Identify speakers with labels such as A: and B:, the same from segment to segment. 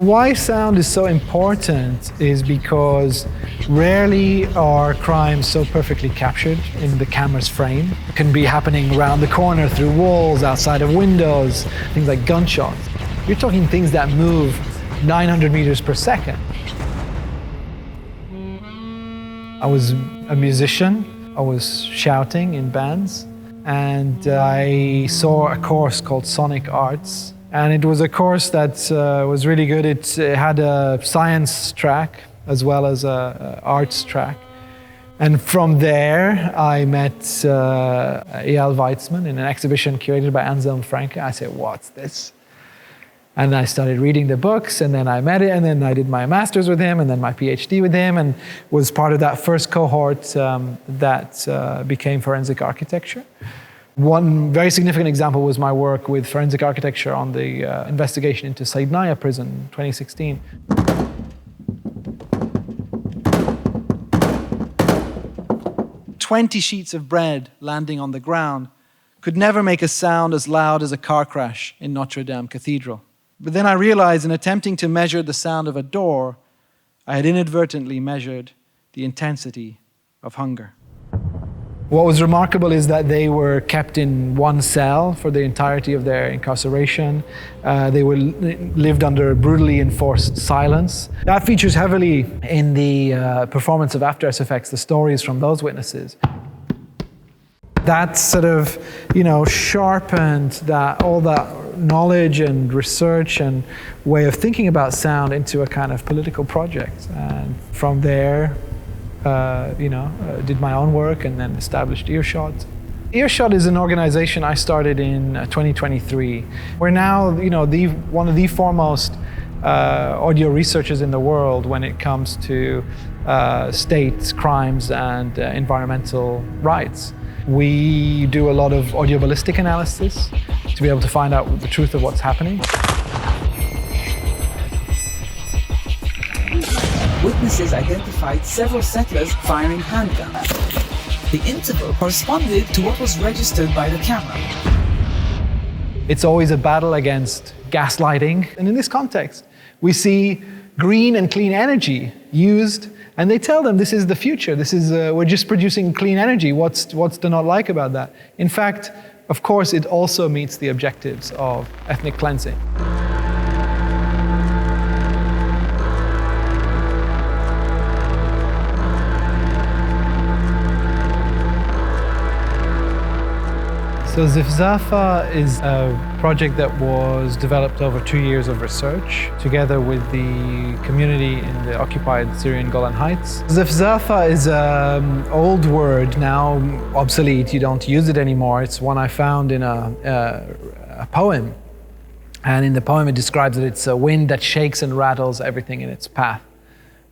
A: Why sound is so important is because rarely are crimes so perfectly captured in the camera's frame. It can be happening around the corner, through walls, outside of windows, things like gunshots. You're talking things that move 900 meters per second. I was a musician. I was shouting in bands, and I saw a course called Sonic Arts. And it was a course that was really good. It had a science track as well as a arts track. And from there, I met Eyal Weizman in an exhibition curated by Anselm Franke. I said, what's this? And I started reading the books, and then I met it, and then I did my master's with him, and then my PhD with him, and was part of that first cohort that became forensic architecture. One very significant example was my work with forensic architecture on the investigation into Saidnaya prison, 2016. "20 sheets of bread landing on the ground could never make a sound as loud as a car crash in Notre Dame Cathedral. But then I realized in attempting to measure the sound of a door, I had inadvertently measured the intensity of hunger." What was remarkable is that they were kept in one cell for the entirety of their incarceration. They were lived under brutally enforced silence. That features heavily in the performance of After Effects, the stories from those witnesses. That sort of, sharpened all that knowledge and research and way of thinking about sound into a kind of political project. And from there, did my own work and then established Earshot. Earshot is an organization I started in 2023. We're now, one of the foremost audio researchers in the world when it comes to state crimes and environmental rights. We do a lot of audio ballistic analysis to be able to find out the truth of what's happening.
B: Witnesses identified several settlers firing handguns. The interval corresponded to what was registered by the camera.
A: It's always a battle against gaslighting. And in this context, we see green and clean energy used, and they tell them this is the future. This is, we're just producing clean energy. What's to not like about that? In fact, of course, it also meets the objectives of ethnic cleansing. So Zifzafa is a project that was developed over 2 years of research together with the community in the occupied Syrian Golan Heights. Zifzafa is an old word, now obsolete. You don't use it anymore. It's one I found in a poem. And in the poem it describes that it's a wind that shakes and rattles everything in its path.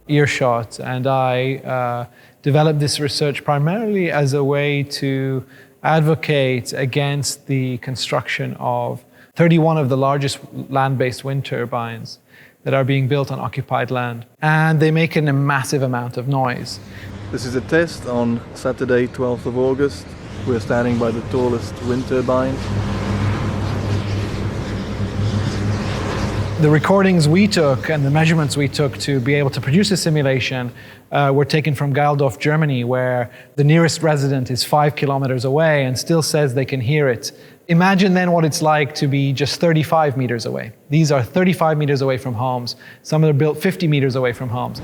A: Earshot. And I developed this research primarily as a way to advocate against the construction of 31 of the largest land-based wind turbines that are being built on occupied land. And they make a massive amount of noise.
C: This is a test on Saturday, 12th of August. We're standing by the tallest wind turbine.
A: The recordings we took and the measurements we took to be able to produce a simulation were taken from Geildorf, Germany, where the nearest resident is 5 kilometers away and still says they can hear it. Imagine then what it's like to be just 35 meters away. These are 35 meters away from homes. Some are built 50 meters away from homes.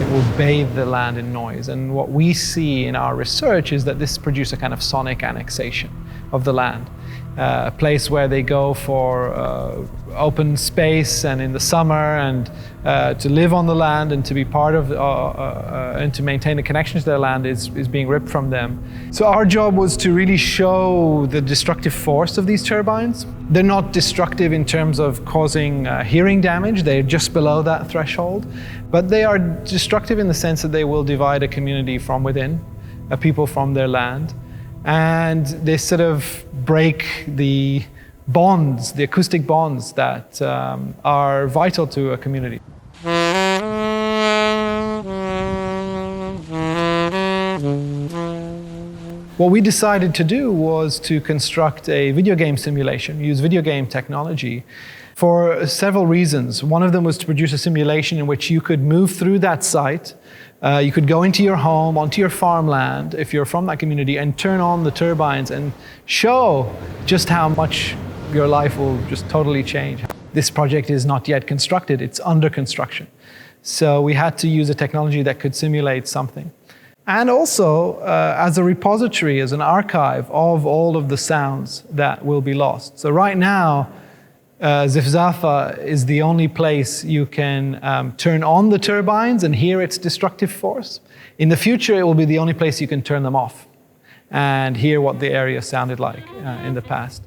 A: It will bathe the land in noise. And what we see in our research is that this produces a kind of sonic annexation of the land. A place where they go for open space and in the summer and to live on the land and to be part of and to maintain a connection to their land is being ripped from them. So our job was to really show the destructive force of these turbines. They're not destructive in terms of causing hearing damage. They're just below that threshold. But they are destructive in the sense that they will divide a community from within, a people from their land. And they sort of break the bonds, the acoustic bonds that are vital to a community. What we decided to do was to construct a video game simulation, use video game technology for several reasons. One of them was to produce a simulation in which you could move through that site. You could go into your home, onto your farmland, if you're from that community, and turn on the turbines and show just how much your life will just totally change. This project is not yet constructed, it's under construction. So we had to use a technology that could simulate something. And also as a repository, as an archive of all of the sounds that will be lost. So right now, Zifzafa is the only place you can turn on the turbines and hear its destructive force. In the future, it will be the only place you can turn them off and hear what the area sounded like in the past.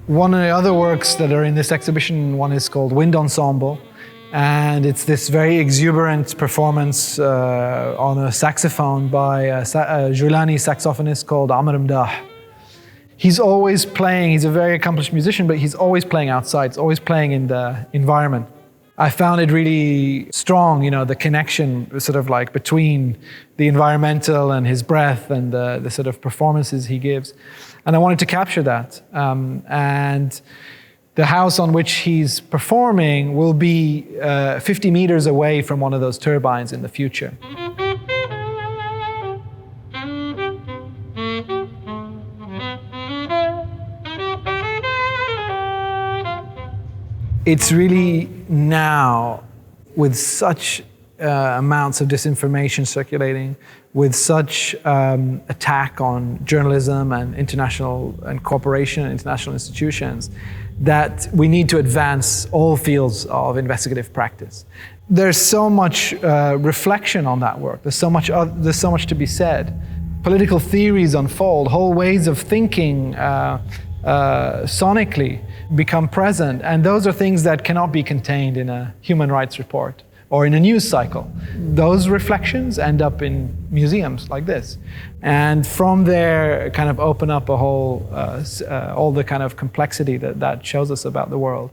A: One of the other works that are in this exhibition, one is called Wind Ensemble. And it's this very exuberant performance on a saxophone by a Julani saxophonist called Amr Mdah. He's always playing, he's a very accomplished musician, but he's always playing outside, he's always playing in the environment. I found it really strong, you know, the connection sort of like between the environmental and his breath and the sort of performances he gives. And I wanted to capture that. And the house on which he's performing will be 50 meters away from one of those turbines in the future. It's really now, with such amounts of disinformation circulating, with such attack on journalism and international and cooperation and international institutions, that we need to advance all fields of investigative practice. There's so much reflection on that work. There's so much to be said. Political theories unfold, whole ways of thinking sonically become present, and those are things that cannot be contained in a human rights report or in a news cycle. Those reflections end up in museums like this, and from there kind of open up a whole, all the kind of complexity that shows us about the world.